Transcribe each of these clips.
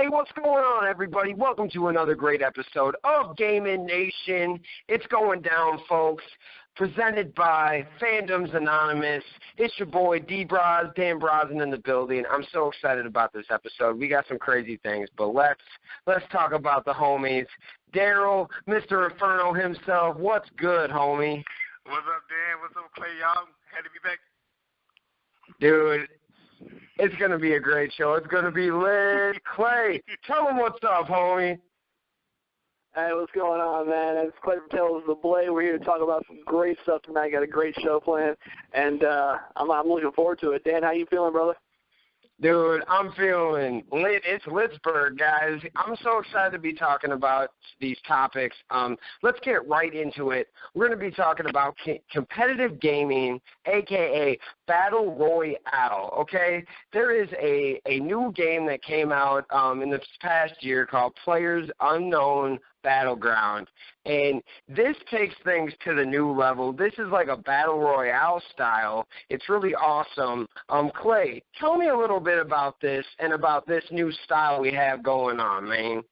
what's going on, everybody? Welcome to another great episode of Gaming Nation. It's going down, folks. Presented by Fandoms Anonymous. It's your boy D-Bros, Dan Brosnan in the building. I'm so excited about this episode. We got some crazy things, but let's talk about the homies. Daryl, Mr. Inferno himself. What's good, homie? What's up, Dan? What's up, Clay? Y'all had to be back. Dude, it's going to be a great show. It's going to be lit. Clay, tell him what's up, homie. Hey, what's going on, man? It's Clay from Tales of the Blade. We're here to talk about some great stuff tonight. Got a great show planned, and I'm looking forward to it. Dan, how you feeling, brother? Dude, I'm feeling lit. It's Litsburg, guys. I'm so excited to be talking about these topics. Let's get right into it. We're going to be talking about competitive gaming, a.k.a. Battle Royale, okay? There is a new game that came out in this past year called Players Unknown Battleground, and this takes things to the new level. This is like a Battle Royale style. It's really awesome. Clay, tell me a little bit about this and about this new style we have going on, man.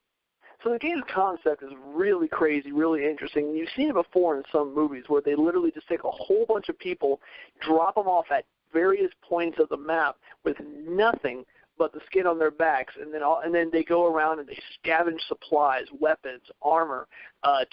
So the game's concept is really crazy, really interesting. You've seen it before in some movies where they literally just take a whole bunch of people, drop them off at various points of the map with nothing but the skin on their backs, and then they go around and they scavenge supplies, weapons, armor,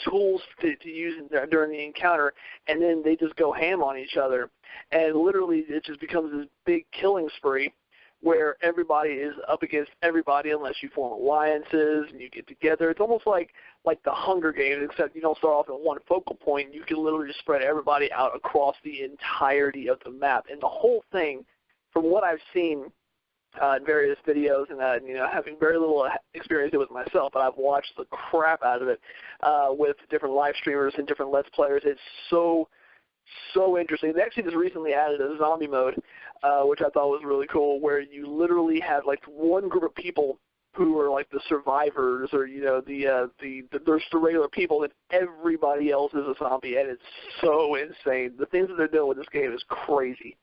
tools to use during the encounter, and then they just go ham on each other. And literally it just becomes this big killing spree where everybody is up against everybody unless you form alliances and you get together. It's almost like the Hunger Games, except you don't start off at one focal point. You can literally just spread everybody out across the entirety of the map. And the whole thing, from what I've seen in various videos, and having very little experience with it myself, but I've watched the crap out of it with different live streamers and different Let's Players. It's so interesting. They actually just recently added a zombie mode, which I thought was really cool, where you literally have like one group of people who are like the survivors, or there's the regular people, and everybody else is a zombie, and it's so insane. The things that they're doing with this game is crazy.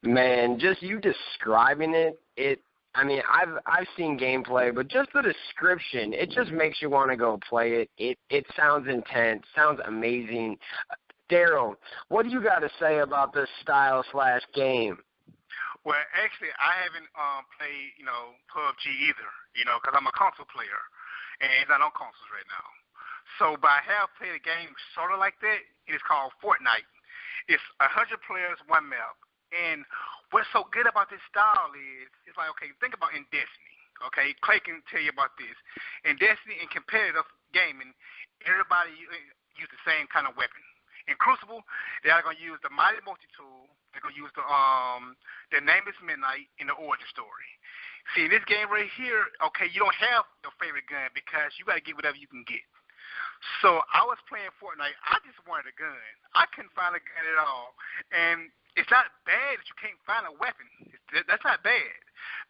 Man, just you describing it, I mean, I've seen gameplay, but just the description, it just makes you want to go play it. It sounds intense, sounds amazing. Daryl, what do you got to say about this style/game? Well, actually, I haven't played, PUBG either, because I'm a console player, and it's not on consoles right now. So, but I have played a game sort of like that. It's called Fortnite. It's 100 players, one map. And what's so good about this style is, it's like, okay, think about in Destiny, okay? Clay can tell you about this. In Destiny, in competitive gaming, everybody use the same kind of weapon. In Crucible, they're going to use the Mighty Multi-Tool. They're going to use the Nameless Midnight in the origin story. See, in this game right here, okay, you don't have your favorite gun because you got to get whatever you can get. So I was playing Fortnite. I just wanted a gun. I couldn't find a gun at all. And it's not bad that you can't find a weapon. That's not bad.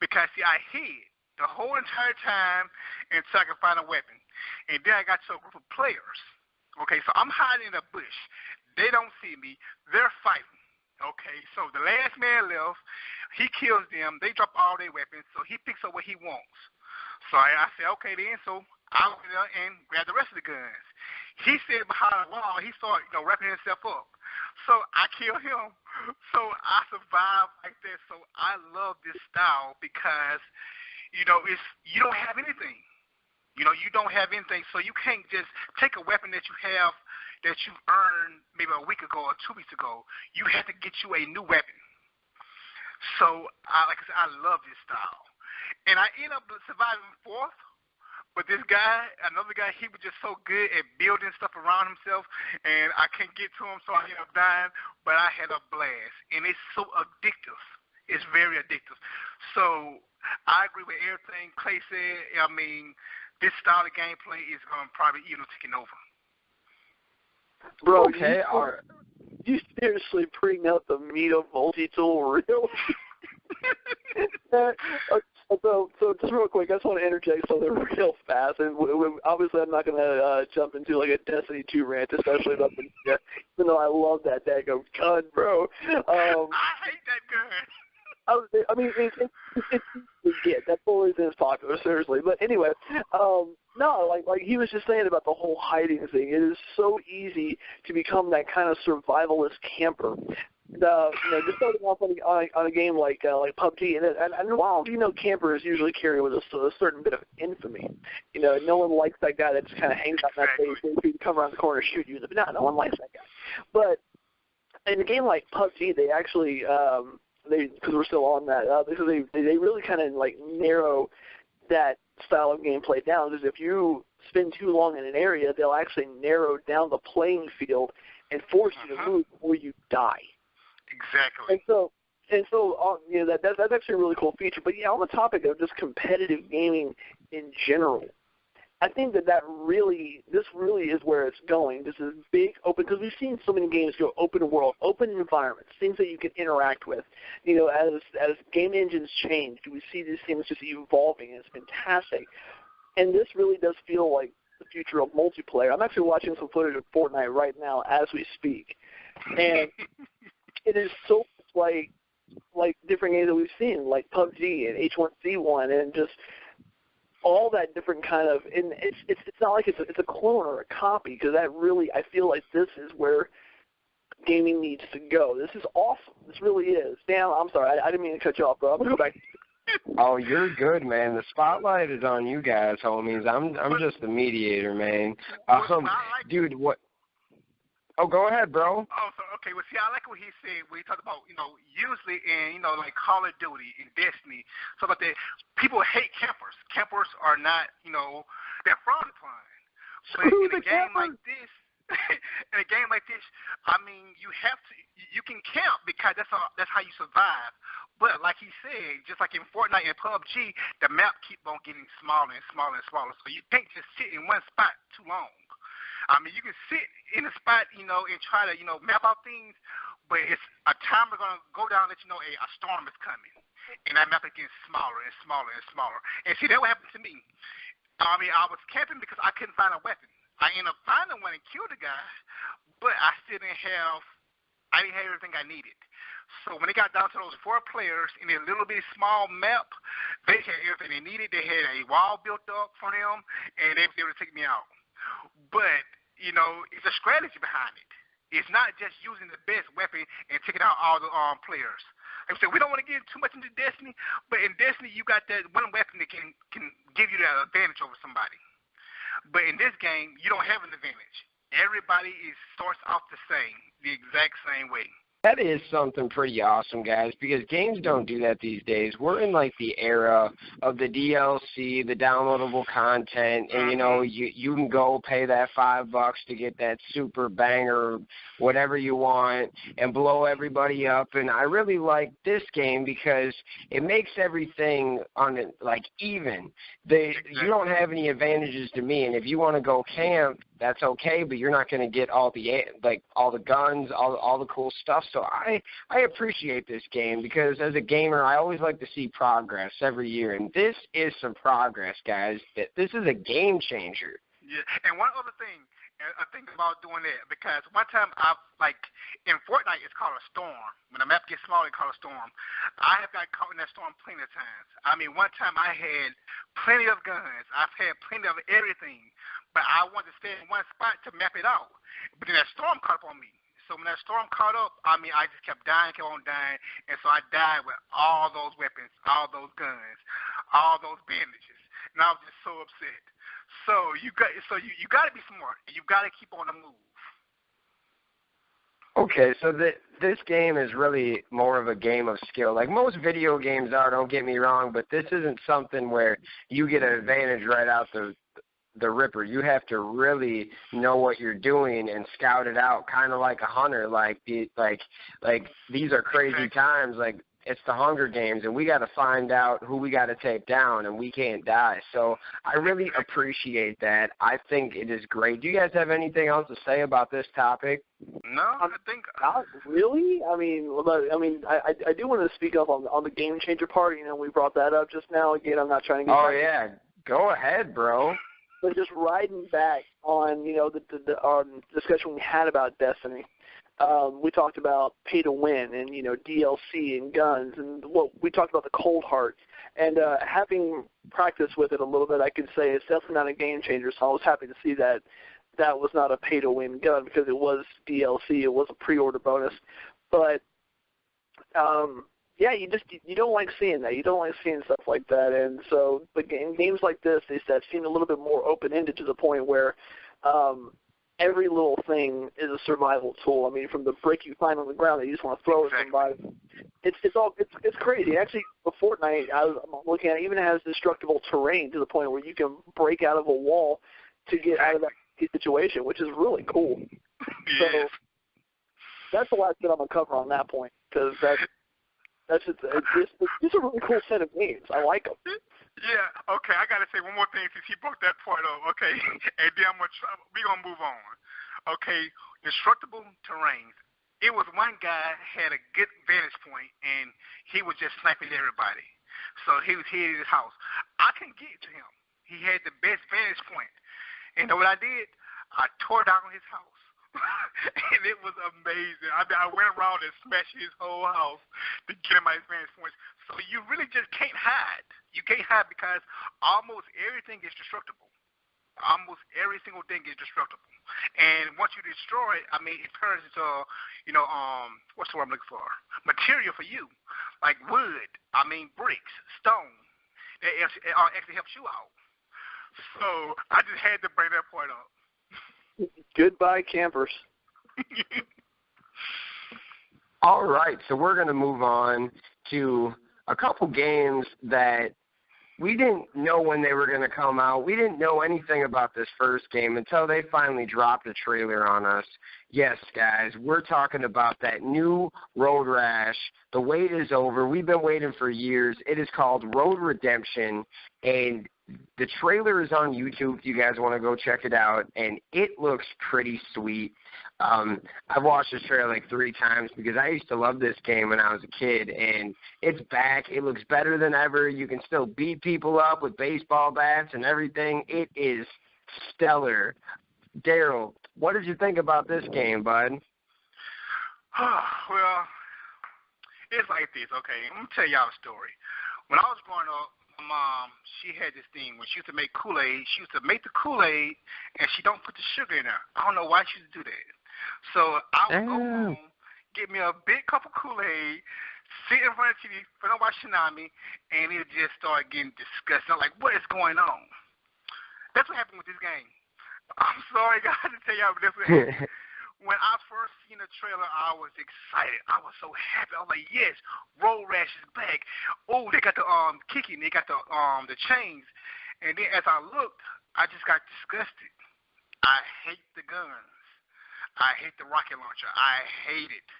Because, see, I hid the whole entire time until I could find a weapon. And then I got to a group of players. Okay, so I'm hiding in a bush. They don't see me. They're fighting. Okay, so the last man left. He kills them. They drop all their weapons, so he picks up what he wants. So I said, okay, then, so I went there and grabbed the rest of the guns. He stayed behind the wall. He started, wrapping himself up. So I killed him. So I survived like that. So I love this style because, you don't have anything. You don't have anything. So you can't just take a weapon that you have that you earned maybe a week ago or 2 weeks ago. You have to get you a new weapon. So, like I said, I love this style. And I ended up surviving fourth. But this guy, another guy, he was just so good at building stuff around himself, and I couldn't get to him, so I ended up dying. But I had a blast, and it's so addictive. It's very addictive. So I agree with everything Clay said. I mean, this style of gameplay is probably taking over. Bro, okay, you seriously bring out the meat of multi-tool, really? So just real quick, I just want to interject something real fast. And obviously, I'm not going to jump into like a Destiny 2 rant, especially about even though I love that daggone gun, bro. I hate that gun. I mean, it's legit. That's the only reason it's popular, seriously. But anyway, no, like he was just saying about the whole hiding thing. It is so easy to become that kind of survivalist camper. Just starting off on a game like PUBG, and wow, campers usually carry with us a certain bit of infamy. No one likes that guy that just kind of hangs out in that base and he can come around the corner and shoot you. But no one likes that guy. But in a game like PUBG, they actually because we're still on that, they really kind of like narrow that style of gameplay down. Because if you spend too long in an area, they'll actually narrow down the playing field and force you to move before you die. Exactly. And so that's actually a really cool feature. But yeah, on the topic of just competitive gaming in general, I think this really is where it's going. This is big open, because we've seen so many games go open world, open environments, things that you can interact with. As game engines change, we see these things just evolving, and it's fantastic. And this really does feel like the future of multiplayer. I'm actually watching some footage of Fortnite right now as we speak, and it is so like different games that we've seen, like PUBG and H1Z1, and just all that different kind of. And it's not like it's a clone or a copy, because that really, I feel like this is where gaming needs to go. This is awesome. This really is. Dan, I'm sorry, I didn't mean to cut you off, bro. I'm gonna go back. Oh, you're good, man. The spotlight is on you guys, homies. I'm just the mediator, man. Dude, what? Oh, go ahead, bro. Oh, so, okay. Well, see, I like what he said when he talked about, usually in, like Call of Duty and Destiny, so about that, people hate campers. Campers are not, they're frowned upon. But in a game like this, I mean, you can camp because that's how you survive. But like he said, just like in Fortnite and PUBG, the map keep on getting smaller and smaller and smaller. So you can't just sit in one spot too long. I mean, you can sit in a spot, and try to, map out things, but it's a timer going to go down that a storm is coming. And that map is getting smaller and smaller and smaller. And see, that what happened to me. I mean, I was camping because I couldn't find a weapon. I ended up finding one and killed the guy, but I didn't have everything I needed. So when it got down to those 4 players in a little bit small map, they had everything they needed. They had a wall built up for them, and they were able to take me out. But, it's a strategy behind it. It's not just using the best weapon and taking out all the players. Like I said, we don't want to get too much into Destiny, but in Destiny, you got that one weapon that can give you that advantage over somebody. But in this game, you don't have an advantage. Everybody starts off the exact same way. That is something pretty awesome, guys, because games don't do that these days. We're in, like, the era of the DLC, the downloadable content, and, you can go pay that $5 to get that super banger, whatever you want, and blow everybody up. And I really like this game because it makes everything even. You don't have any advantages to me, and if you want to go camp, that's okay, but you're not going to get all the guns, all the cool stuff. So I appreciate this game because as a gamer, I always like to see progress every year, and this is some progress, guys. This is a game changer. Yeah, and one other thing, I think about doing that, because one time in Fortnite, it's called a storm. When the map gets smaller, it's called a storm. I have got caught in that storm plenty of times. I mean, one time I had plenty of guns. I've had plenty of everything, but I wanted to stay in one spot to map it out. But then that storm caught up on me. So when that storm caught up, I mean, I just kept dying, kept on dying, and so I died with all those weapons, all those guns, all those bandages, and I was just so upset. So you got to be smart. You got to keep on the move. Okay, so this game is really more of a game of skill. Like most video games are, don't get me wrong, but this isn't something where you get an advantage right out the ripper. You have to really know what you're doing and scout it out, kind of like a hunter. Like these are crazy times. Like it's the Hunger Games, and we got to find out who we got to take down, and we can't die. So I really appreciate that. I think it is great. Do you guys have anything else to say about this topic? No, I think not really. I do want to speak up on the game changer part. We brought that up just now. Again, I'm not trying to. Yeah, go ahead, bro. But just riding back on, the discussion we had about Destiny, we talked about pay to win and, DLC and guns, and we talked about the cold heart. And having practiced with it a little bit, I could say it's definitely not a game changer, so I was happy to see that was not a pay to win gun because it was DLC, it was a pre-order bonus. But yeah, you don't like seeing that. You don't like seeing stuff like that. And so, but in games like this, they seem a little bit more open-ended to the point where every little thing is a survival tool. I mean, from the brick you find on the ground that you just want to throw at somebody, it's crazy. Actually, for Fortnite, I'm looking at it, even has destructible terrain to the point where you can break out of a wall to get out of that situation, which is really cool. Yes. So that's the last bit I'm gonna cover on that point because it's a really cool set of games. I like them. Yeah, okay, I got to say one more thing since he broke that part up, okay? And then we're going to move on. Okay, destructible terrains. It was one guy had a good vantage point, and he was just sniping everybody. So he was here at his house. I couldn't get to him. He had the best vantage point. And you know what I did? I tore down his house. And it was amazing. I went around and smashed his whole house to get him my vantage points. So you really just can't hide. You can't hide because almost everything is destructible. Almost every single thing is destructible. And once you destroy it, I mean, it turns into, what's the word I'm looking for? Material for you. Like wood, bricks, stone. It actually helps you out. So I just had to bring that point up. Goodbye, campers. All right, so we're going to move on to a couple games that we didn't know when they were going to come out. We didn't know anything about this first game until they finally dropped a trailer on us. Yes, guys, we're talking about that new Road Rash. The wait is over. We've been waiting for years. It is called Road Redemption, and the trailer is on YouTube if you guys want to go check it out, and it looks pretty sweet. I've watched this trailer like 3 times because I used to love this game when I was a kid, and it's back. It looks better than ever. You can still beat people up with baseball bats and everything. It is stellar. Daryl, what did you think about this game, bud? Well, it's like this, okay? Let me tell y'all a story. When I was growing up, my mom, she had this thing when she used to make Kool-Aid. She used to make the Kool-Aid, and she don't put the sugar in there. I don't know why she used to do that. So I would go home, get me a big cup of Kool-Aid, sit in front of the TV, put on my Tsunami, and it just started getting disgusting. I'm like, what is going on? That's what happened with this game. I'm sorry, guys, to tell y'all, but that's what happened. When I first seen the trailer, I was excited. I was so happy. I was like, yes, Road Rash is back. Oh, they got the kicking. They got the chains. And then as I looked, I just got disgusted. I hate the guns. I hate the rocket launcher. I hate it.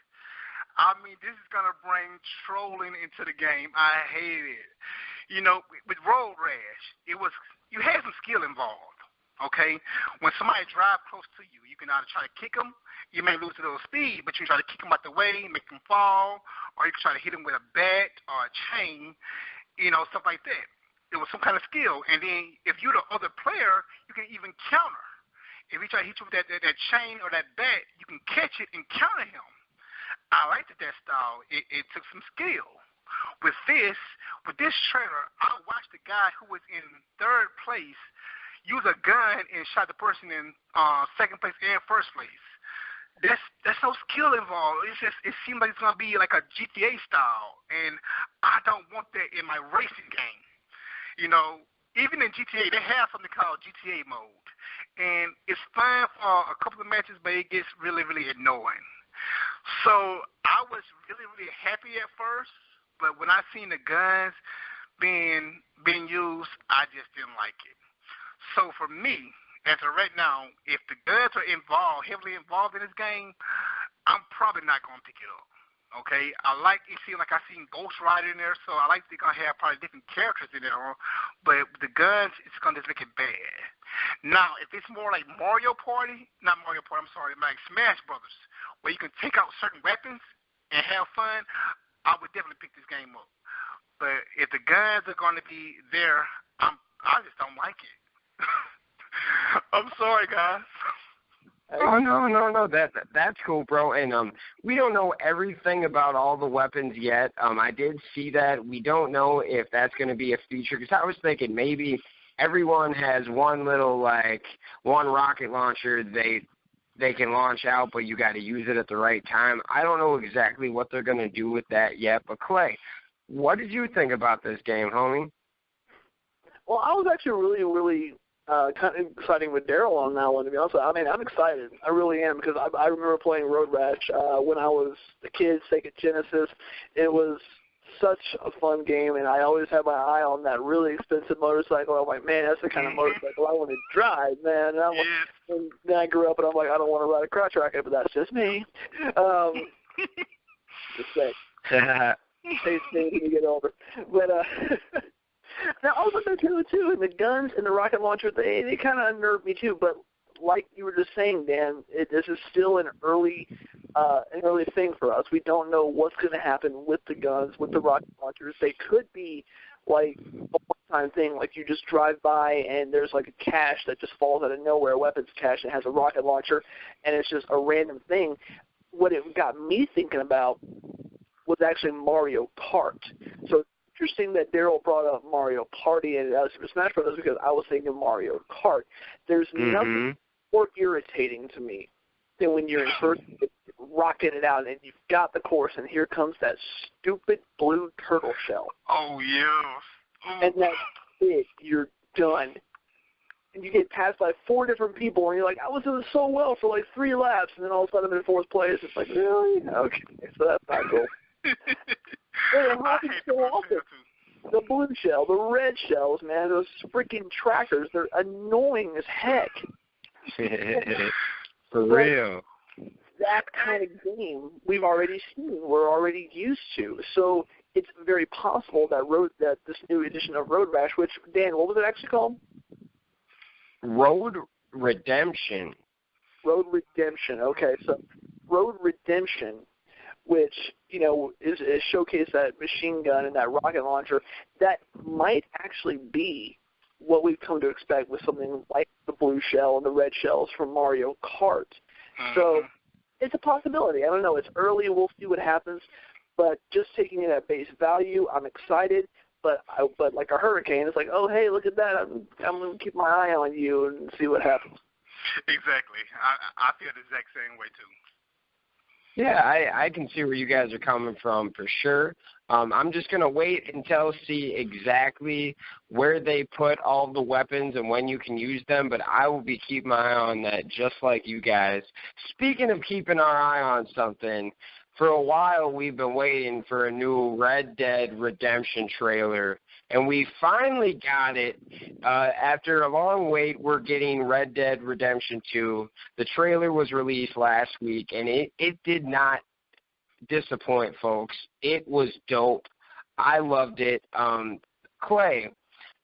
I mean, this is going to bring trolling into the game. I hate it. With Road Rash, you had some skill involved. Okay? When somebody drives close to you, you can either try to kick them. You may lose a little speed, but you try to kick them out the way, make them fall, or you can try to hit them with a bat or a chain, stuff like that. It was some kind of skill. And then if you're the other player, you can even counter. If he try to hit you with that chain or that bat, you can catch it and counter him. I liked that style. It took some skill. With this trailer, I watched the guy who was in 3rd place use a gun and shot the person in 2nd place and 1st place. There's no skill involved. It seems like it's gonna be like a GTA style, and I don't want that in my racing game. Even in GTA, they have something called GTA mode, and it's fine for a couple of matches, but it gets really, really annoying. So I was really, really happy at first, but when I seen the guns being used, I just didn't like it. So for me, as of right now, if the guns are heavily involved in this game, I'm probably not going to pick it up. Okay? It seems like I seen Ghost Rider in there, so I like they're going to have probably different characters in there, but the guns, it's going to just make it bad. Now, if it's more like like Smash Brothers, where you can take out certain weapons and have fun, I would definitely pick this game up. But if the guns are going to be there, I just don't like it. I'm sorry, guys. Oh no, that's cool, bro. And we don't know everything about all the weapons yet. I did see that. We don't know if that's going to be a feature, because I was thinking maybe everyone has one rocket launcher they can launch out, but you got to use it at the right time. I don't know exactly what they're going to do with that yet. But Clay, what did you think about this game, homie? Well, I was actually really kind of exciting with Daryl on that one, to be honest. I mean, I'm excited. I really am, because I remember playing Road Rash when I was a kid, Sega Genesis. It was such a fun game, and I always had my eye on that really expensive motorcycle. I'm like, man, that's the kind of motorcycle I want to drive, man. And then I grew up, and I'm like, I don't want to ride a crotch rocket, but that's just me. Just saying. Taste things when you get older. But now, also too, and the guns and the rocket launcher, they kind of unnerve me too. But like you were just saying, Dan, this is still an early thing for us. We don't know what's going to happen with the guns, with the rocket launchers. They could be like a one-time thing, like you just drive by and there's like a cache that just falls out of nowhere, a weapons cache that has a rocket launcher, and it's just a random thing. What it got me thinking about was actually Mario Kart. So interesting that Daryl brought up Mario Party and Super Smash Bros. Because I was thinking Mario Kart. There's nothing more irritating to me than when you're in first, rocking it out, and you've got the course, and here comes that stupid blue turtle shell. Oh, yes. And that's it. You're done. And you get passed by 4 different people, and you're like, I was doing so well for like 3 laps, and then all of a sudden I'm in 4th place. It's like, really? Okay, so that's not cool. It happens so often. The blue shell, the red shells, man, those freaking trackers, they're annoying as heck. For real. That kind of game we've already seen, we're already used to. So it's very possible that this new edition of Road Rash, which, Dan, what was it actually called? Road Redemption. Road Redemption. Okay, so Road Redemption, which, you know, is showcase that machine gun and that rocket launcher, that might actually be what we've come to expect with something like the blue shell and the red shells from Mario Kart. So it's a possibility. I don't know. It's early. We'll see what happens. But just taking it at base value, I'm excited. But like a hurricane, it's like, oh, hey, look at that. I'm going to keep my eye on you and see what happens. Exactly. I feel the exact same way, too. Yeah, I can see where you guys are coming from for sure. I'm just going to wait until see exactly where they put all the weapons and when you can use them, but I will be keeping my eye on that just like you guys. Speaking of keeping our eye on something, for a while we've been waiting for a new Red Dead Redemption trailer, and we finally got it. After a long wait, we're getting Red Dead Redemption 2. The trailer was released last week, and it did not disappoint, folks. It was dope. I loved it. Clay,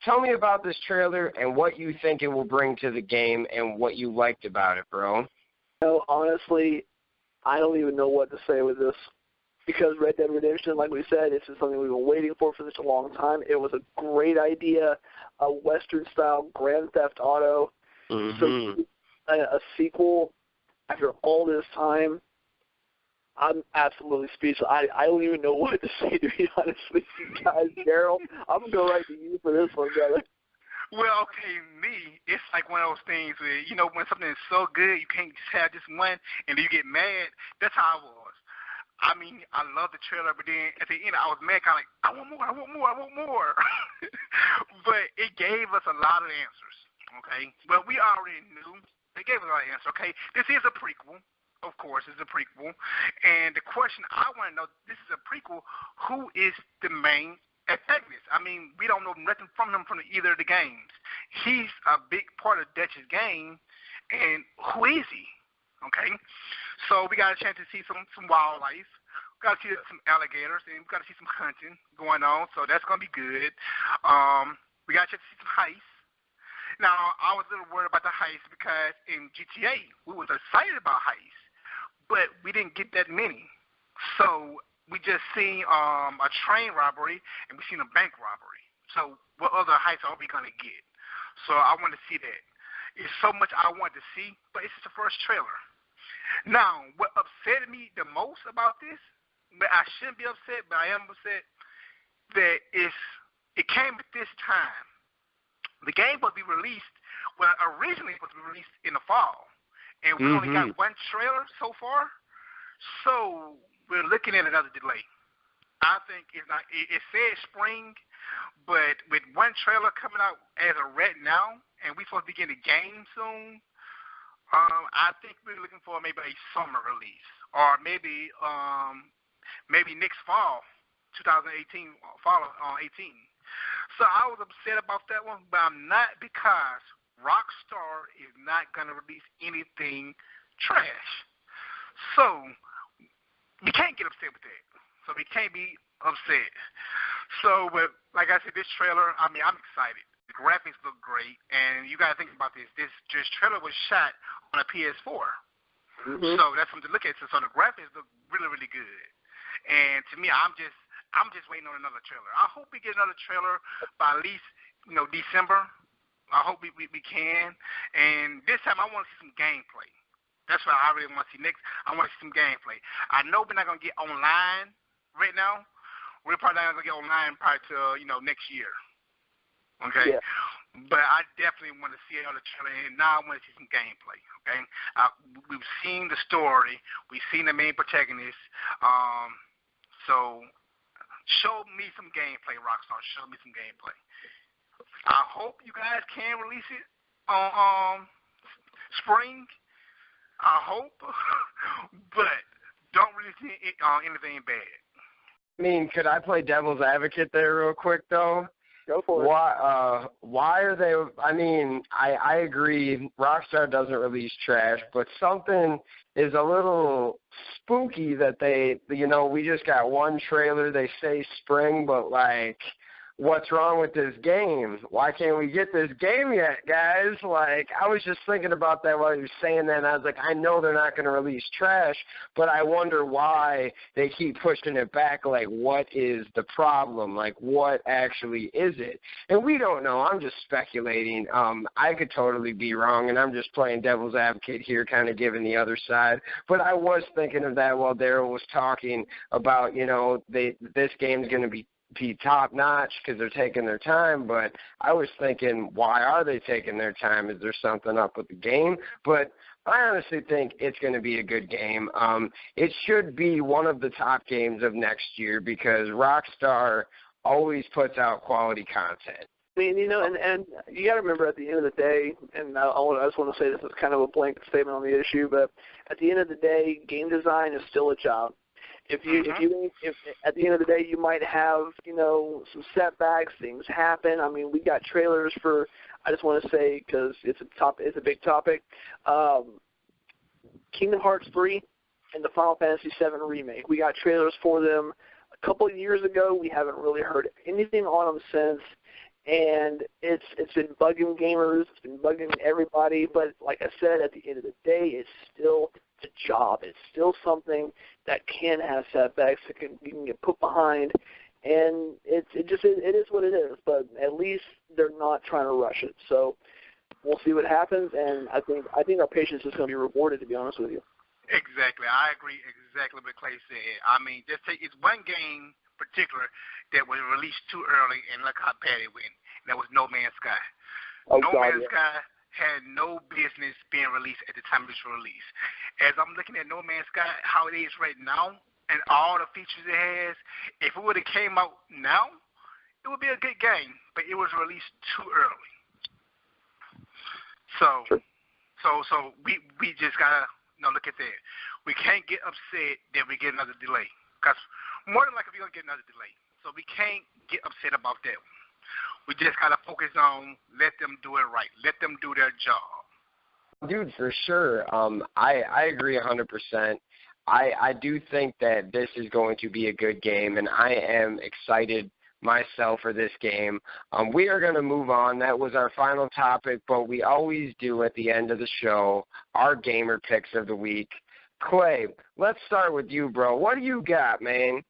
tell me about this trailer and what you think it will bring to the game and what you liked about it, bro. No, honestly, I don't even know what to say with this, because Red Dead Redemption, like we said, this is something we've been waiting for such a long time. It was a great idea, a Western-style Grand Theft Auto. So a sequel after all this time, I'm absolutely speechless. I don't even know what to say, to be honest with you guys. Daryl, I'm going to go right to you for this one, brother. Well, okay, me, it's like one of those things where, you know, when something is so good, you can't just have just one, and then you get mad. That's how I was. I mean, I love the trailer, but then at the end, I was mad, kind of like, I want more. But it gave us a lot of answers, okay? Well, we already knew. They gave us a lot of answers, okay? This is a prequel. Of course, it's a prequel. And the question I want to know, this is a prequel, who is the main antagonist? I mean, we don't know nothing from him from either of the games. He's a big part of Dutch's game, and who is he? Okay? So we got a chance to see some wildlife. We got to see some alligators, and we got to see some hunting going on, so that's going to be good. We got a chance to see some heists. Now, I was a little worried about the heist because in GTA, we was excited about heists, but we didn't get that many. So we just seen a train robbery, and we seen a bank robbery. So what other heists are we going to get? So I want to see that. It's so much I want to see, but it's just the first trailer. Now, what upset me the most about this, but I shouldn't be upset, but I am upset, that it came at this time. The game will be released, originally supposed to be released in the fall, and we only got one trailer so far, so we're looking at another delay. I think it's not. It says spring, but with one trailer coming out as of right now, and we're supposed to begin the game soon, I think we're looking for maybe a summer release, or maybe next fall, 2018, fall 18. So I was upset about that one, but I'm not, because Rockstar is not going to release anything trash. So we can't get upset with that. So we can't be upset. So, but like I said, this trailer, I mean, I'm excited. The graphics look great, and you got to think about this. This trailer was shot on a PS4. So that's something to look at. So the graphics look really, really good. And to me, I'm just waiting on another trailer. I hope we get another trailer by at least, December. I hope we can. And this time I want to see some gameplay. That's what I really want to see next. I want to see some gameplay. I know we're not going to get online right now. We're probably not going to get online prior to, next year. Okay? Yeah. But I definitely want to see another trailer, and now I want to see some gameplay. Okay? We've seen the story. We've seen the main protagonist. So show me some gameplay, Rockstar. Show me some gameplay. I hope you guys can release it on spring. I hope. But don't release anything bad. I mean, could I play devil's advocate there real quick, though? Go for it. Why are they – I mean, I agree Rockstar doesn't release trash, but something is a little spooky that they – we just got one trailer. They say spring, but, what's wrong with this game? Why can't we get this game yet, guys? I was just thinking about that while you were saying that, and I was like, I know they're not going to release trash, but I wonder why they keep pushing it back. What is the problem? What actually is it? And we don't know. I'm just speculating. I could totally be wrong, and I'm just playing devil's advocate here, kind of giving the other side. But I was thinking of that while Daryl was talking about, this game's going to be top-notch because they're taking their time, but I was thinking, why are they taking their time? Is there something up with the game? But I honestly think it's going to be a good game. It should be one of the top games of next year because Rockstar always puts out quality content. I mean, and you got to remember at the end of the day, and I just want to say this is kind of a blanket statement on the issue, but at the end of the day, game design is still a job. If at the end of the day you might have, some setbacks, things happen. I mean, we got trailers for, I just want to say, because it's a big topic, Kingdom Hearts 3 and the Final Fantasy VII Remake. We got trailers for them a couple of years ago. We haven't really heard anything on them since, and it's been bugging gamers, it's been bugging everybody, but like I said, at the end of the day, it's still a job. It's still something that can have setbacks, you can get put behind, and it is what it is, but at least they're not trying to rush it. So we'll see what happens, and I think our patience is going to be rewarded, to be honest with you. Exactly. I agree exactly what Clay said. I mean, it's one game particular that was released too early, and look how bad it went. And that was No Man's Sky. No Man's Sky had no business being released at the time it was released. As I'm looking at No Man's Sky, how it is right now, and all the features it has, if it would have came out now, it would be a good game, but it was released too early. So we just gotta look at that. We can't get upset that we get another delay, because more than likely we're gonna get another delay. So we can't get upset about that one. We just got to focus on let them do it right. Let them do their job. Dude, for sure. I agree 100%. I do think that this is going to be a good game, and I am excited myself for this game. We are going to move on. That was our final topic, but we always do at the end of the show our gamer picks of the week. Clay, let's start with you, bro. What do you got, man?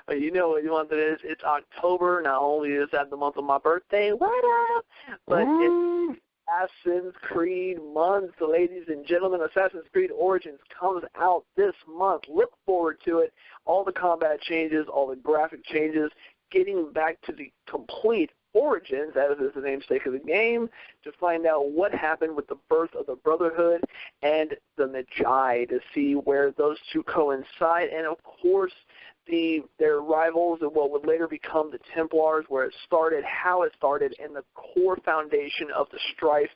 Well, you know what you want, that is, it's October. Not only is that the month of my birthday, what up? But it's Assassin's Creed month, ladies and gentlemen. Assassin's Creed Origins comes out this month. Look forward to it. All the combat changes, all the graphic changes, getting back to the complete Origins, as is the namesake of the game, to find out what happened with the birth of the Brotherhood and the Magi, to see where those two coincide, and of course their rivals and what would later become the Templars, where it started, how it started, and the core foundation of the strife,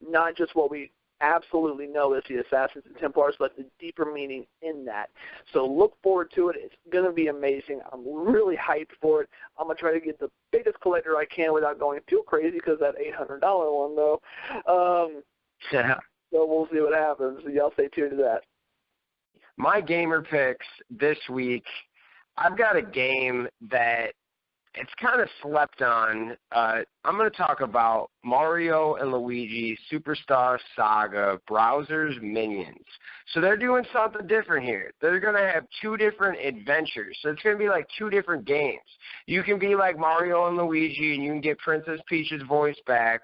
not just what we absolutely know as the Assassins and Templars, but the deeper meaning in that. So look forward to it. It's going to be amazing. I'm really hyped for it. I'm going to try to get the biggest collector I can without going too crazy, because that $800 one, though. Yeah. So we'll see what happens. So y'all stay tuned to that. My gamer picks this week, I've got a game that it's kind of slept on. I'm going to talk about Mario and Luigi Superstar Saga Browser's Minions. So they're doing something different here. They're going to have two different adventures. So it's going to be like two different games. You can be like Mario and Luigi and you can get Princess Peach's voice back,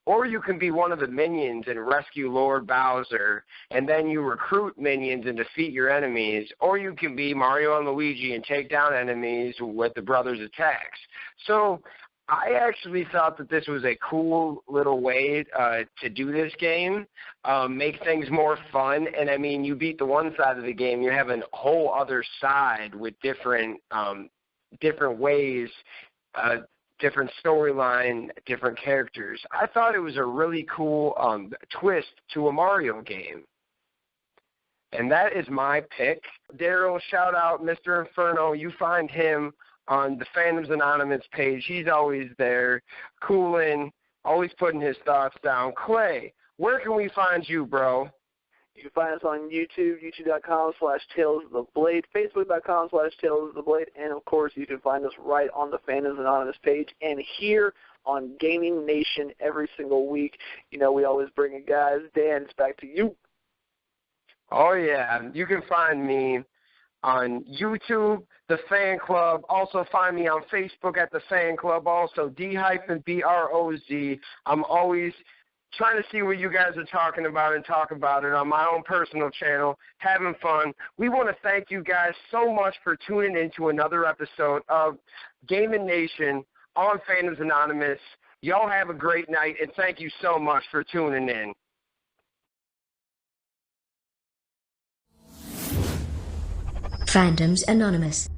or you can be one of the minions and rescue Lord Bowser, and then you recruit minions and defeat your enemies, or you can be Mario and Luigi and take down enemies with the brothers' attacks. So I actually thought that this was a cool little way to do this game, make things more fun. And, I mean, you beat the one side of the game, you have a whole other side with different ways, different storyline, different characters. I thought it was a really cool twist to a Mario game. And that is my pick. Daryl, shout out Mr. Inferno. You find him on the Fandoms Anonymous page. He's always there, cooling, always putting his thoughts down. Clay, where can we find you, bro? You can find us on YouTube, youtube.com/Tales of the Blade, facebook.com/Tales of the Blade, and, of course, you can find us right on the Fandoms Anonymous page and here on Gaming Nation every single week. You know, we always bring it, guys. Dan, it's back to you. Oh, yeah. You can find me on YouTube, The Fan Club. Also find me on Facebook at The Fan Club. Also, D-BROZ. I'm always trying to see what you guys are talking about and talk about it on my own personal channel, having fun. We want to thank you guys so much for tuning in to another episode of Gaming Nation on Fandoms Anonymous. Y'all have a great night, and thank you so much for tuning in. Fandoms Anonymous.